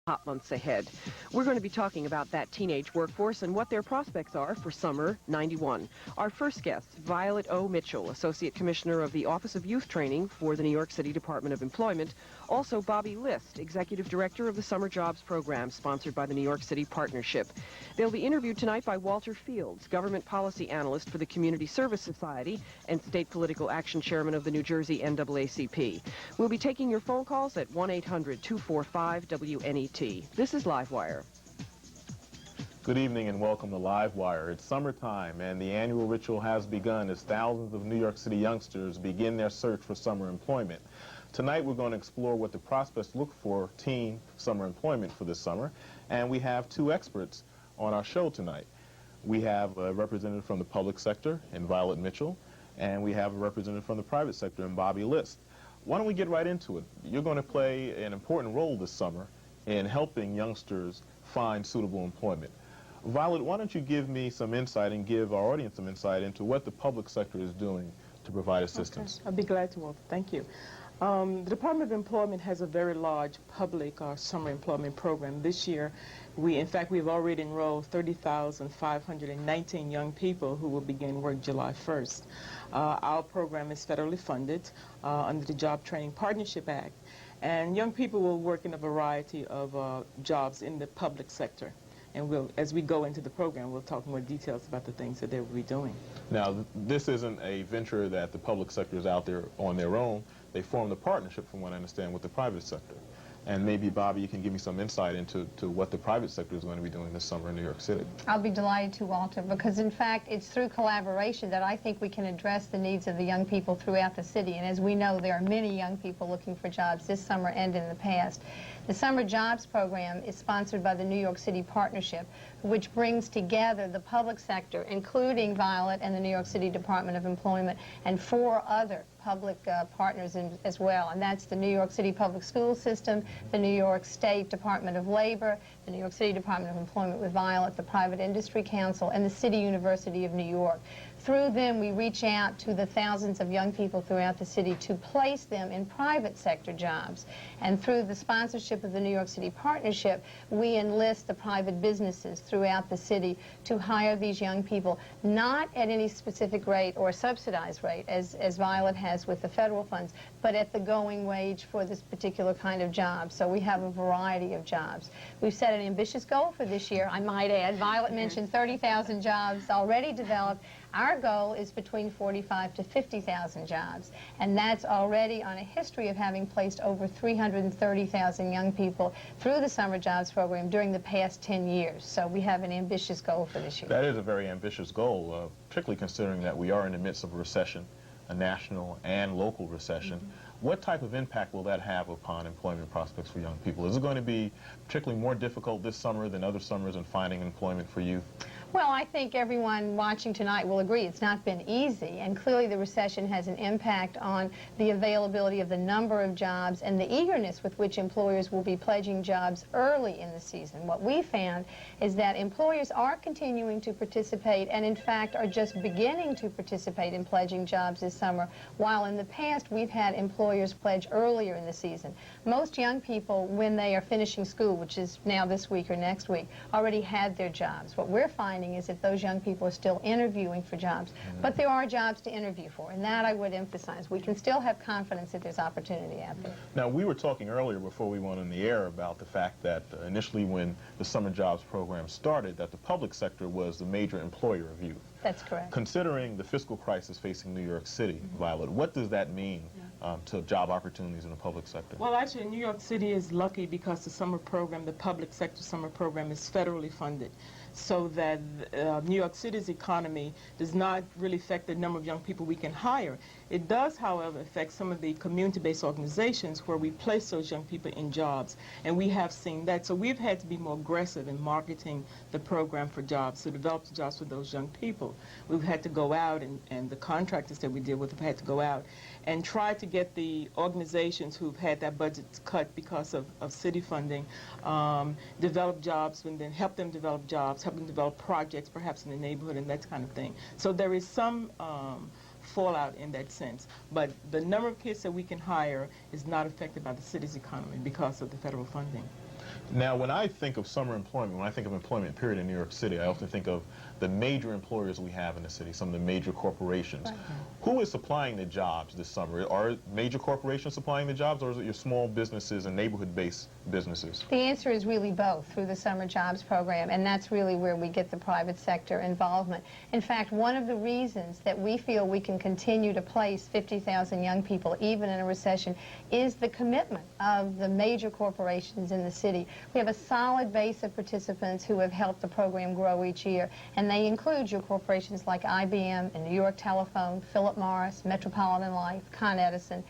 hot months ahead. We're going to be talking about that teenage workforce and what their prospects are for summer '91. Our first guest, Violet O. Mitchell, Associate Commissioner of the Office of Youth Training for the New York City Department of Employment. Also, Bobby List, Executive Director of the Summer Jobs Program, sponsored by the New York City Partnership. They'll be interviewed tonight by Walter Fields, Government Policy Analyst for the Community Service Society and State Political Action Chairman of the New Jersey NAACP. We'll be taking your phone calls at 1-800-245-WNET. This is Livewire. Good evening and welcome to Livewire. It's summertime and the annual ritual has begun as thousands of New York City youngsters begin their search for summer employment. Tonight we're going to explore what the prospects look for teen summer employment for this summer, and we have two experts on our show tonight. We have a representative from the public sector in Violet Mitchell, and we have a representative from the private sector in Bobby List. Why don't we get right into it? You're going to play an important role this summer in helping youngsters find suitable employment. Violet, why don't you give me some insight and give our audience some insight into what the public sector is doing to provide assistance? Okay. I'd be glad to, Walter. Thank you. The Department of Employment has a very large public summer employment program. This year, in fact, we've already enrolled 30,519 young people who will begin work July 1st. Our program is federally funded under the Job Training Partnership Act. And young people will work in a variety of jobs in the public sector. And as we go into the program, we'll talk more details about the things that they will be doing. Now, this isn't a venture that the public sector is out there on their own. They formed a partnership, from what I understand, with the private sector. And maybe, Bobby, you can give me some insight into what the private sector is going to be doing this summer in New York City. I'll be delighted to, Walter, because in fact it's through collaboration that I think we can address the needs of the young people throughout the city. And as we know, there are many young people looking for jobs this summer and in the past. The Summer Jobs Program is sponsored by the New York City Partnership, which brings together the public sector, including Violet and the New York City Department of Employment, and 4 other public partners as well, and that's the New York City Public School System, the New York State Department of Labor, the New York City Department of Employment with Violet, the Private Industry Council, and the City University of New York. Through them, we reach out to the thousands of young people throughout the city to place them in private sector jobs. And through the sponsorship of the New York City Partnership, we enlist the private businesses throughout the city to hire these young people, not at any specific rate or subsidized rate, as Violet has with the federal funds, but at the going wage for this particular kind of job. So we have a variety of jobs. We've set an ambitious goal for this year, I might add. Violet mentioned 30,000 jobs already developed. Our goal is between 45 to 50,000 jobs, and that's already on a history of having placed over 330,000 young people through the Summer Jobs Program during the past 10 years. So we have an ambitious goal for this year. That is a very ambitious goal, particularly considering that we are in the midst of a recession, a national and local recession. Mm-hmm. What type of impact will that have upon employment prospects for young people? Is it going to be particularly more difficult this summer than other summers in finding employment for youth? Well, I think everyone watching tonight will agree it's not been easy, and clearly the recession has an impact on the availability of the number of jobs and the eagerness with which employers will be pledging jobs early in the season. What we found is that employers are continuing to participate and in fact are just beginning to participate in pledging jobs this summer, while in the past we've had employers pledge earlier in the season. Most young people, when they are finishing school, which is now this week or next week, already had their jobs. What we're finding is that those young people are still interviewing for jobs, but there are jobs to interview for, and that I would emphasize. We can still have confidence that there's opportunity out there. Now, we were talking earlier before we went on the air about the fact that initially when the Summer Jobs Program started, that the public sector was the major employer of youth. That's correct. Considering the fiscal crisis facing New York City, Violet, what does that mean to job opportunities in the public sector? Well, actually, New York City is lucky because the summer program, the public sector summer program, is federally funded, so that New York City's economy does not really affect the number of young people we can hire. It does, however, affect some of the community-based organizations where we place those young people in jobs, and we have seen that. So we've had to be more aggressive in marketing the program for jobs, to develop the jobs for those young people. We've had to go out, and the contractors that we deal with have had to go out and try to get the organizations who've had that budget cut because of city funding, develop jobs, and then help them develop jobs, help them develop projects perhaps in the neighborhood and that kind of thing. So there is some fallout in that sense. But the number of kids that we can hire is not affected by the city's economy because of the federal funding. Now, when I think of summer employment, when I think of employment period in New York City, I often think of the major employers we have in the city, some of the major corporations. Right. Who is supplying the jobs this summer? Are major corporations supplying the jobs, or is it your small businesses and neighborhood-based businesses? The answer is really both through the Summer Jobs Program, and that's really where we get the private sector involvement. In fact, one of the reasons that we feel we can continue to place 50,000 young people, even in a recession, is the commitment of the major corporations in the city. We have a solid base of participants who have helped the program grow each year, and they include your corporations like IBM and New York Telephone, Philip Morris, Metropolitan Life, Con Edison.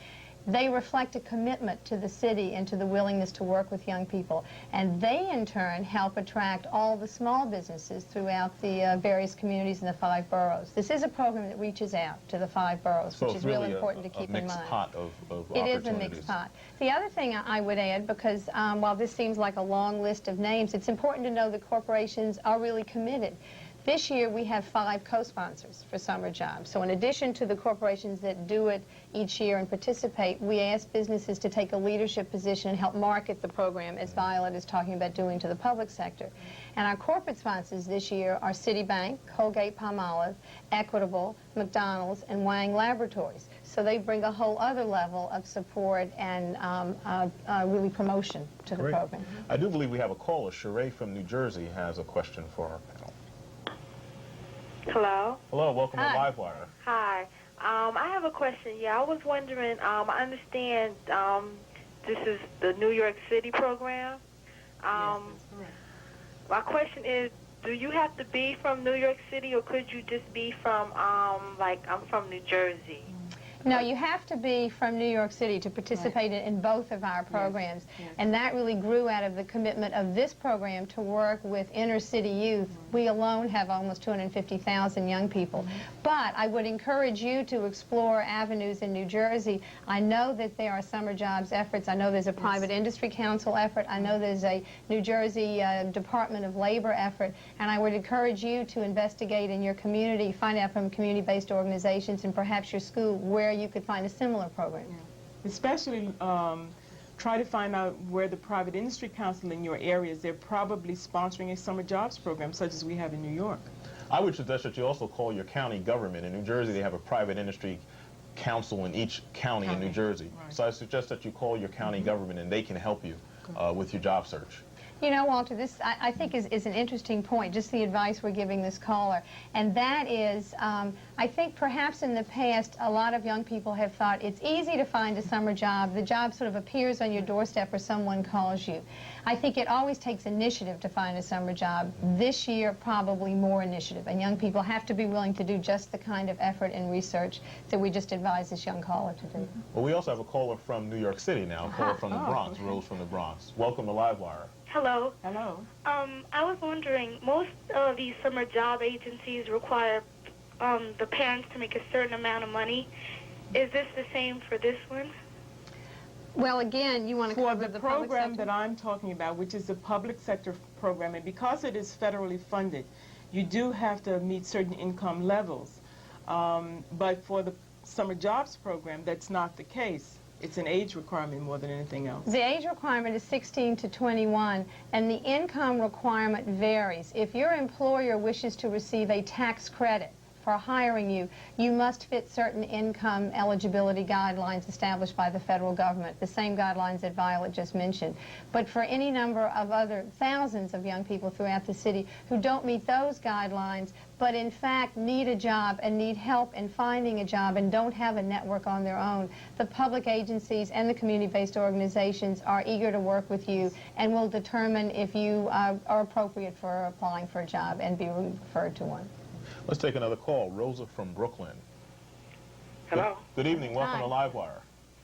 They reflect a commitment to the city and to the willingness to work with young people. And they, in turn, help attract all the small businesses throughout the various communities in the 5 boroughs. This is a program that reaches out to the 5 boroughs, So which it's is really really important to keep in mind. a mixed pot of It opportunities. is a mixed pot. The other thing I would add, because while this seems like a long list of names, it's important to know that corporations are really committed. This year, we have 5 co-sponsors for summer jobs. So in addition to the corporations that do it each year and participate, we ask businesses to take a leadership position and help market the program, as Violet is talking about doing to the public sector. And our corporate sponsors this year are Citibank, Colgate-Palmolive, Equitable, McDonald's, and Wang Laboratories. So they bring a whole other level of support and really promotion to the Great. program. I do believe we have a caller. Sheree from New Jersey has a question for our panel. Hello. Hello, welcome Hi. to Livewire. Hi. I have a question. Yeah, I was wondering, I understand this is the New York City program. Yes, that's correct. My question is, do you have to be from New York City, or could you just be from, like, I'm from New Jersey? No, you have to be from New York City to participate in both of our programs. yes. And that really grew out of the commitment of this program to work with inner city youth. We alone have almost 250,000 young people. But I would encourage you to explore avenues in New Jersey. I know that there are summer jobs efforts. I know there's a private industry council effort. I know there's a New Jersey Department of Labor effort. And I would encourage you to investigate in your community, find out from community-based organizations and perhaps your school where you could find a similar program. Especially try to find out where the private industry council in your areas, they're probably sponsoring a summer jobs program such as we have in New York. I would suggest that you also call your county government. In New Jersey, they have a private industry council in each county in New Jersey. Right. So I suggest that you call your county government, and they can help you with your job search. You know, Walter, this I think is an interesting point, just the advice we're giving this caller. And that is, I think perhaps in the past, a lot of young people have thought it's easy to find a summer job. The job sort of appears on your doorstep or someone calls you. I think it always takes initiative to find a summer job. This year, probably more initiative. And young people have to be willing to do just the kind of effort and research that we just advised this young caller to do. Well, we also have a caller from New York City now, a caller from the Bronx, Rose from the Bronx. Welcome to Livewire. Hello. Hello. I was wondering, most of these summer job agencies require the parents to make a certain amount of money. Is this the same for this one? Well, again, you want to For cover the the public program sector? that I'm talking about, which is the public sector program, and because it is federally funded, you do have to meet certain income levels. But for the summer jobs program, that's not the case. It's an age requirement more than anything else. The age requirement is 16 to 21, and the income requirement varies. If your employer wishes to receive a tax credit for hiring you, you must fit certain income eligibility guidelines established by the federal government, the same guidelines that Violet just mentioned. But for any number of other thousands of young people throughout the city who don't meet those guidelines, but in fact need a job and need help in finding a job and don't have a network on their own, the public agencies and the community-based organizations are eager to work with you and will determine if you are appropriate for applying for a job and be referred to one. Let's take another call. Rosa from Brooklyn. Hello. Good evening. Welcome Hi. to Livewire.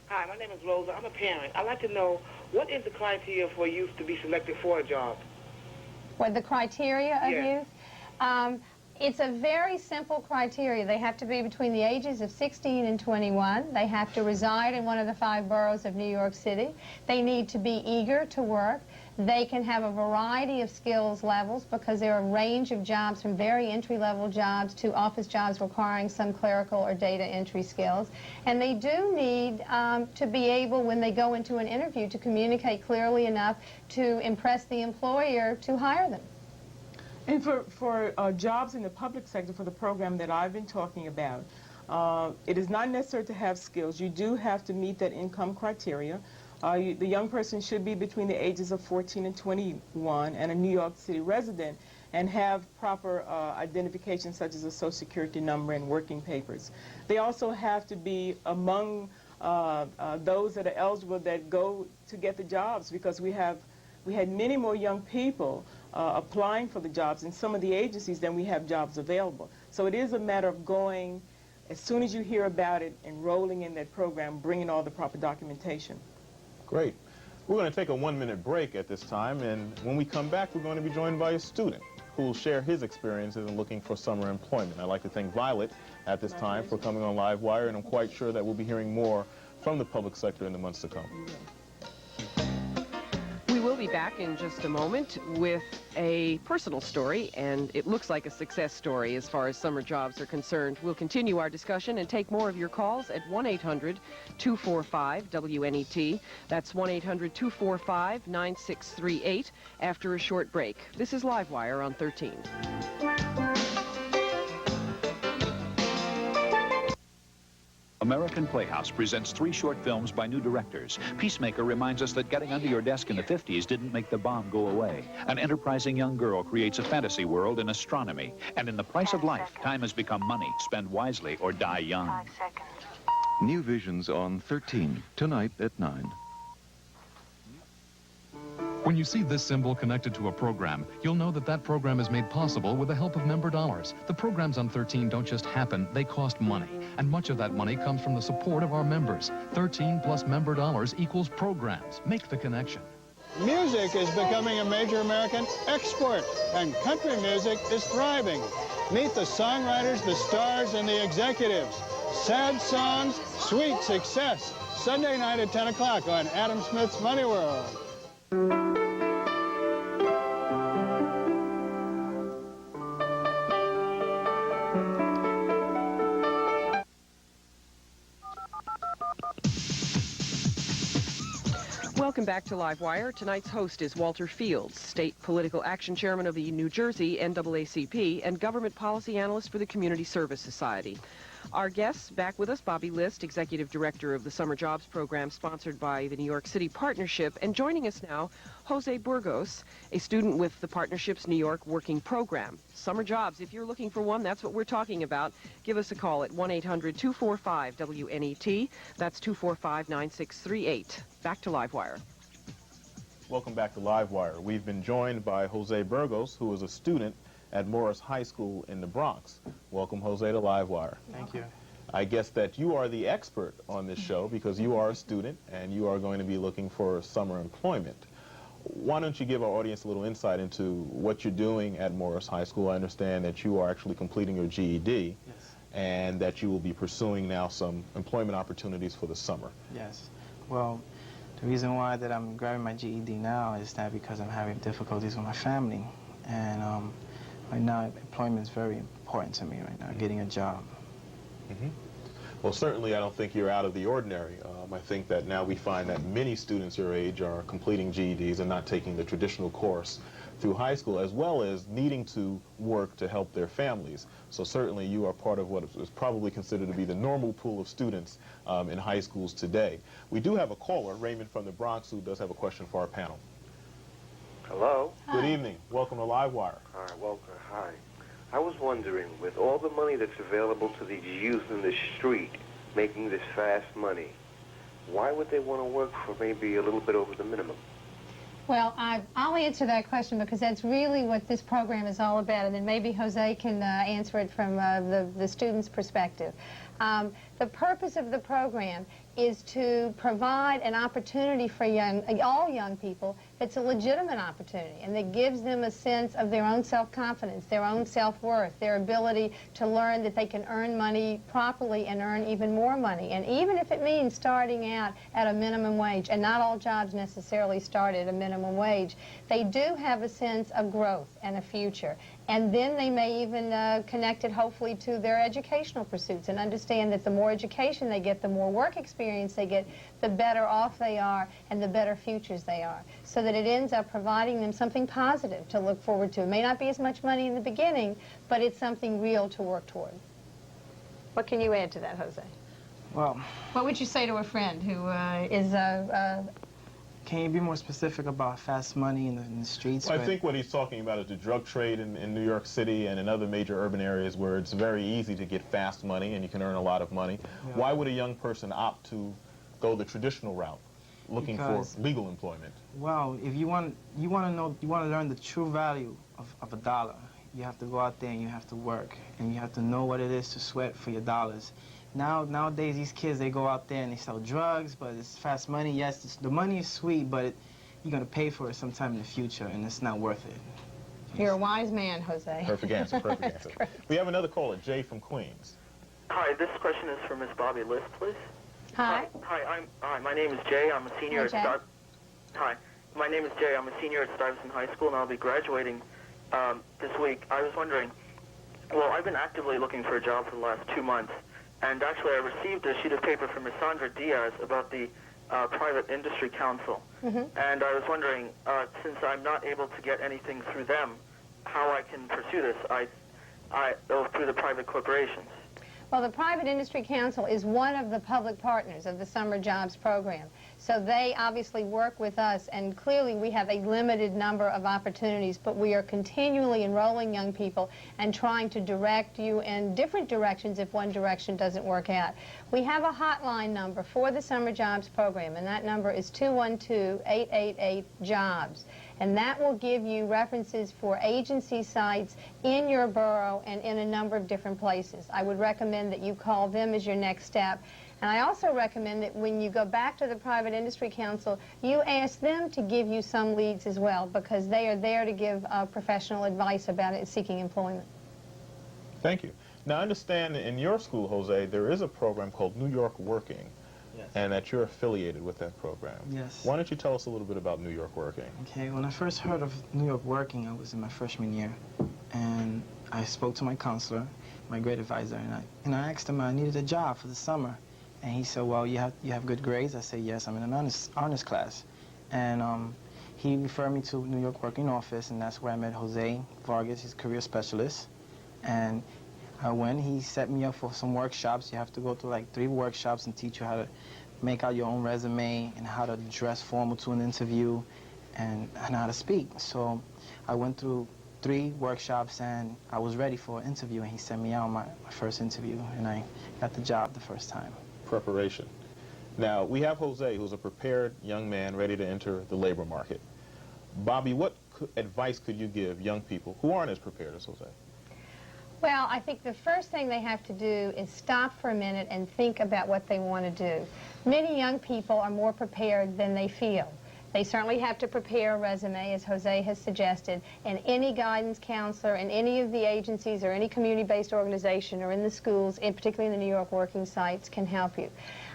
Hi, my name is Rosa. I'm a parent. I'd like to know, what is the criteria for youth to be selected for a job? What the criteria of Yes. youth? It's a very simple criteria. They have to be between the ages of 16 and 21. They have to reside in one of the 5 boroughs of New York City. They need to be eager to work. They can have a variety of skills levels because there are a range of jobs from very entry-level jobs to office jobs requiring some clerical or data entry skills. And they do need to be able, when they go into an interview, to communicate clearly enough to impress the employer to hire them. And for jobs in the public sector, for the program that I've been talking about, it is not necessary to have skills. You do have to meet that income criteria. The young person should be between the ages of 14 and 21 and a New York City resident and have proper identification such as a social security number and working papers. They also have to be among those that are eligible that go to get the jobs, because we had many more young people applying for the jobs in some of the agencies than we have jobs available. So it is a matter of going, as soon as you hear about it, enrolling in that program, bringing all the proper documentation. Great. We're going to take a 1-minute break at this time, and when we come back, we're going to be joined by a student who will share his experiences in looking for summer employment. I'd like to thank Violet at this time for coming on Livewire, and I'm quite sure that we'll be hearing more from the public sector in the months to come. We'll be back in just a moment with a personal story, and it looks like a success story as far as summer jobs are concerned. We'll continue our discussion and take more of your calls at 1-800-245-WNET. That's 1-800-245-9638 after a short break. This is Livewire on 13. American Playhouse presents 3 short films by new directors. Peacemaker reminds us that getting under your desk in the 50s didn't make the bomb go away. An enterprising young girl creates a fantasy world in astronomy. And in The Price of Life, time has become money. Spend wisely or die young. New Visions on 13, tonight at 9. When you see this symbol connected to a program, you'll know that that program is made possible with the help of member dollars. The programs on 13 don't just happen, they cost money. And much of that money comes from the support of our members. 13 plus member dollars equals programs. Make the connection. Music is becoming a major American export, and country music is thriving. Meet the songwriters, the stars, and the executives. Sad songs, sweet success. Sunday night at 10 o'clock on Adam Smith's Money World. Welcome back to Livewire. Tonight's host is Walter Fields, State Political Action Chairman of the New Jersey NAACP and Government Policy Analyst for the Community Service Society. Our guests, back with us, Bobby List, Executive Director of the Summer Jobs Program sponsored by the New York City Partnership, and joining us now, Jose Burgos, a student with the Partnership's New York Working Program. Summer jobs, if you're looking for one, that's what we're talking about. Give us a call at 1-800-245-WNET. That's 245-9638. Back to Livewire. Welcome back to Livewire. We've been joined by Jose Burgos, who is a student at Morris High School in the Bronx. Welcome, Jose, to Livewire. Thank you. I guess that you are the expert on this show because you are a student and you are going to be looking for summer employment. Why don't you give our audience a little insight into what you're doing at Morris High School? I understand that you are actually completing your GED. Yes. And that you will be pursuing now some employment opportunities for the summer. Yes. Well, the reason why that I'm grabbing my GED now is that because I'm having difficulties with my family. And right now, employment is very important to me right now, getting a job. Mm-hmm. Well, certainly I don't think you're out of the ordinary. I think that now we find that many students your age are completing GEDs and not taking the traditional course through high school, as well as needing to work to help their families. So certainly you are part of what is probably considered to be the normal pool of students in high schools today. We do have a caller, Raymond from the Bronx, who does have a question for our panel. Hello? Good evening. Welcome to Livewire. Hi, welcome. Hi. I was wondering, with all the money that's available to these youth in the street, making this fast money, why would they want to work for maybe a little bit over the minimum? Well, I'll answer that question because that's really what this program is all about, and then maybe Jose can answer it from the student's perspective. The purpose of the program is to provide an opportunity for all young people that's a legitimate opportunity and that gives them a sense of their own self-confidence, their own self-worth, their ability to learn that they can earn money properly and earn even more money. And even if it means starting out at a minimum wage, and not all jobs necessarily start at a minimum wage, they do have a sense of growth and a future. And then they may even connect it, hopefully, to their educational pursuits and understand that the more education they get, the more work experience they get, the better off they are and the better futures they are. So that it ends up providing them something positive to look forward to. It may not be as much money in the beginning, but it's something real to work toward. What can you add to that, Jose? Well, what would you say to a friend who is can you be more specific about fast money in the streets? Well, I think what he's talking about is the drug trade in New York City and in other major urban areas where it's very easy to get fast money and you can earn a lot of money. Yeah. Why would a young person opt to go the traditional route, looking for legal employment? Well, if you want to learn the true value of a dollar, you have to go out there and you have to work and you have to know what it is to sweat for your dollars. Nowadays, these kids, they go out there and they sell drugs, but it's fast money. Yes, the money is sweet, but you're going to pay for it sometime in the future, and it's not worth it. You're a wise man, Jose. Perfect answer, perfect answer. Great. We have another caller, Jay from Queens. Hi, this question is for Miss Bobby List, please. Hi. Hi, my name is Jay. I'm a senior Hi, my name is Jay. I'm a senior at Stuyvesant High School, and I'll be graduating this week. I was wondering, well, I've been actively looking for a job for the last 2 months. And actually, I received a sheet of paper from Ms. Sandra Diaz about the Private Industry Council. And I was wondering, since I'm not able to get anything through them, how I can pursue this through the private corporations. Well, the Private Industry Council is one of the public partners of the Summer Jobs Program. So they obviously work with us, and clearly we have a limited number of opportunities, but we are continually enrolling young people and trying to direct you in different directions if one direction doesn't work out. We have a hotline number for the Summer Jobs Program, and that number is 212-888-JOBS. And that will give you references for agency sites in your borough and in a number of different places. I would recommend that you call them as your next step. And I also recommend that when you go back to the Private Industry Council, you ask them to give you some leads as well, because they are there to give professional advice about it, seeking employment. Thank you. Now, I understand that in your school, Jose, there is a program called New York Working. Yes. And that you're affiliated with that program. Yes. Why don't you tell us a little bit about New York Working? Okay, when I first heard of New York Working, I was in my freshman year, and I spoke to my counselor, my grade advisor, and I asked him I needed a job for the summer, and he said, well, you have good grades? I said, yes, I'm in an honors class, and he referred me to New York Working office, and that's where I met Jose Vargas. He's a career specialist, and when he set me up for some workshops, you have to go to like 3 workshops and teach you how to make out your own resume and how to dress formal to an interview and how to speak. So I went through 3 workshops and I was ready for an interview, and he sent me out my first interview, and I got the job the first time. Preparation. Now, we have Jose, who's a prepared young man ready to enter the labor market. Bobby, what advice could you give young people who aren't as prepared as Jose? Well, I think the first thing they have to do is stop for a minute and think about what they want to do. Many young people are more prepared than they feel. They certainly have to prepare a resume, as Jose has suggested, and any guidance counselor in any of the agencies or any community-based organization or in the schools, and particularly in the New York Working sites, can help you.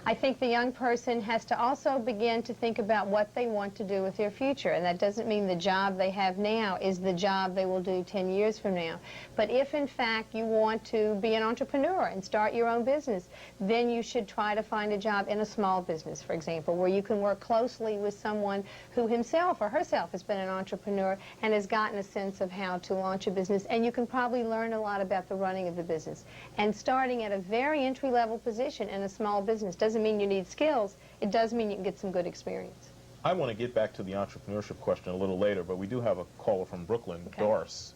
I think the young person has to also begin to think about what they want to do with their future, and that doesn't mean the job they have now is the job they will do 10 years from now. But if, in fact, you want to be an entrepreneur and start your own business, then you should try to find a job in a small business, for example, where you can work closely with someone who himself or herself has been an entrepreneur and has gotten a sense of how to launch a business, and you can probably learn a lot about the running of the business. And starting at a very entry-level position in a small business doesn't mean you need skills. It does mean you can get some good experience. I want to get back to the entrepreneurship question a little later, but we do have a caller from Brooklyn, Doris.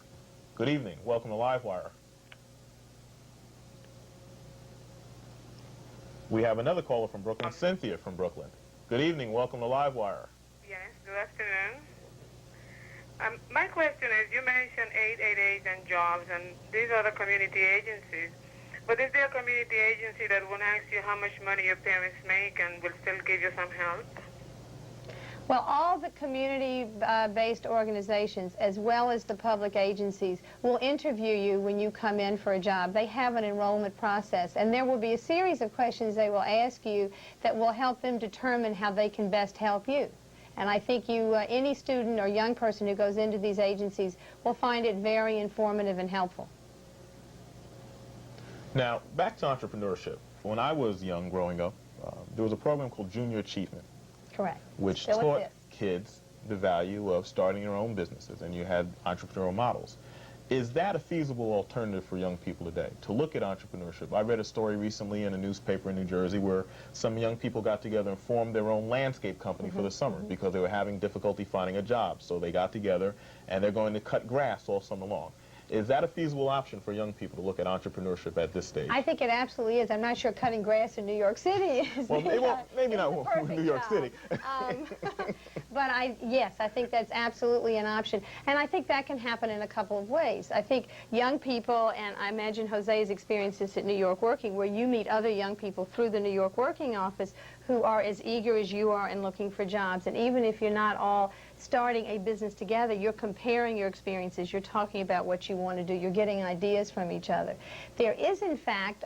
Good evening. Welcome to Livewire. We have another caller from Brooklyn, Cynthia from Brooklyn. Good evening. Welcome to Livewire. Yes, good afternoon. My question is, you mentioned 888 and jobs, and these are the community agencies. But is there a community agency that won't ask you how much money your parents make and will still give you some help? Well, all the community-based organizations, as well as the public agencies, will interview you when you come in for a job. They have an enrollment process, and there will be a series of questions they will ask you that will help them determine how they can best help you. And I think any student or young person who goes into these agencies will find it very informative and helpful. Now, back to entrepreneurship. When I was young growing up, there was a program called Junior Achievement. Correct. Which Still taught exists. kids the value of starting your own businesses, and you had entrepreneurial models. Is that a feasible alternative for young people today, to look at entrepreneurship? I read a story recently in a newspaper in New Jersey where some young people got together and formed their own landscape company for the summer because they were having difficulty finding a job. So they got together, and they're going to cut grass all summer long. Is that a feasible option for young people to look at entrepreneurship at this stage? I think it absolutely is. I'm not sure cutting grass in New York City is well, maybe not New York City. But yes, I think that's absolutely an option. And I think that can happen in a couple of ways. I think young people, and I imagine Jose's experienced this at New York Working, where you meet other young people through the New York Working office who are as eager as you are in looking for jobs. And even if you're not all starting a business together, you're comparing your experiences, you're talking about what you want to do, you're getting ideas from each other. There is, in fact,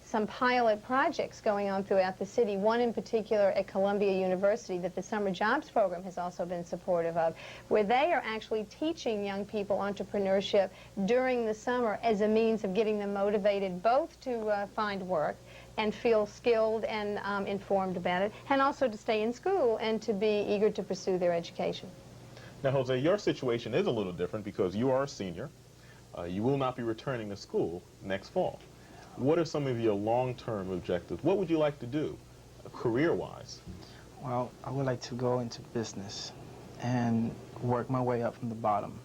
some pilot projects going on throughout the city, one in particular at Columbia University that the Summer Jobs Program has also been supportive of, where they are actually teaching young people entrepreneurship during the summer as a means of getting them motivated both to find work and feel skilled and informed about it, and also to stay in school and to be eager to pursue their education. Now, Jose, your situation is a little different because you are a senior. You will not be returning to school next fall. What are some of your long-term objectives? What would you like to do, career-wise? Well, I would like to go into business and work my way up from the bottom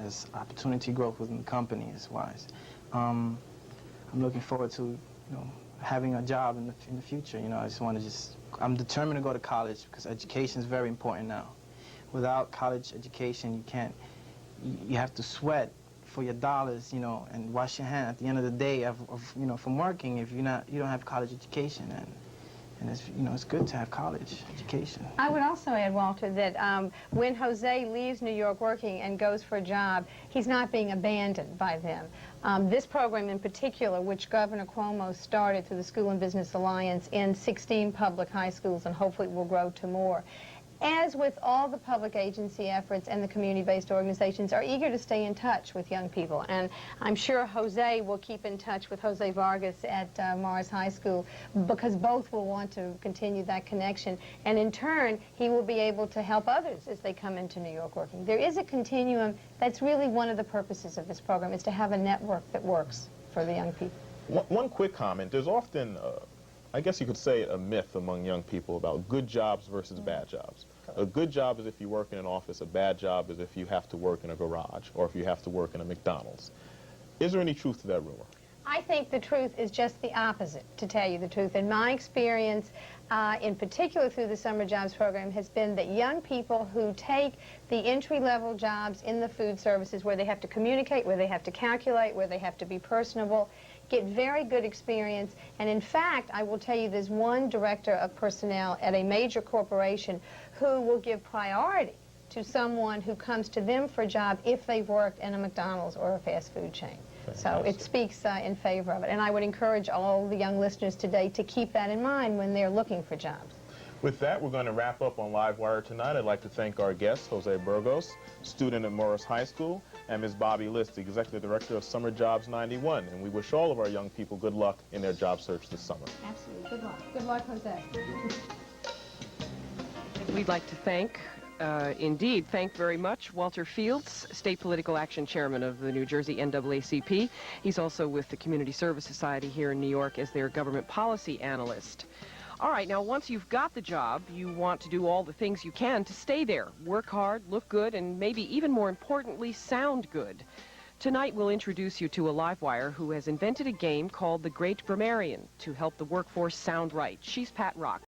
as opportunity growth within the company is wise. I'm looking forward to, having a job in the future. I just want to I'm determined to go to college because education is very important now. Without college education, you have to sweat for your dollars, and wash your hand at the end of the day from working if you don't have college education. And it's good to have college education. I would also add, Walter, that when Jose leaves New York Working and goes for a job, he's not being abandoned by them. This program in particular, which Governor Cuomo started through the School and Business Alliance in 16 public high schools, and hopefully will grow to more, as with all the public agency efforts and the community-based organizations, are eager to stay in touch with young people. And I'm sure Jose will keep in touch with Jose Vargas at Morris High School, because both will want to continue that connection. And in turn, he will be able to help others as they come into New York Working. There is a continuum. That's really one of the purposes of this program, is to have a network that works for the young people. One quick comment. There's often, I guess you could say, a myth among young people about good jobs versus bad jobs. A good job is if you work in an office. A bad job is if you have to work in a garage or if you have to work in a McDonald's. Is there any truth to that rumor? I think the truth is just the opposite, to tell you the truth. In my experience, in particular through the Summer Jobs Program, has been that young people who take the entry-level jobs in the food services, where they have to communicate, where they have to calculate, where they have to be personable, get very good experience. And in fact, I will tell you, there's one director of personnel at a major corporation who will give priority to someone who comes to them for a job if they've worked in a McDonald's or a fast food chain. So it speaks in favor of it. And I would encourage all the young listeners today to keep that in mind when they're looking for jobs. With that, we're going to wrap up on Livewire tonight. I'd like to thank our guests, Jose Burgos, student at Morris High School, and Ms. Bobby List, the Executive Director of Summer Jobs 91. And we wish all of our young people good luck in their job search this summer. Absolutely. Good luck. Good luck, Jose. We'd like to thank very much Walter Fields, State Political Action Chairman of the New Jersey NAACP. He's also with the Community Service Society here in New York as their government policy analyst. All right, now once you've got the job, you want to do all the things you can to stay there. Work hard, look good, and maybe even more importantly, sound good. Tonight we'll introduce you to a Livewire who has invented a game called The Great Grammarian to help the workforce sound right. She's Pat Rock.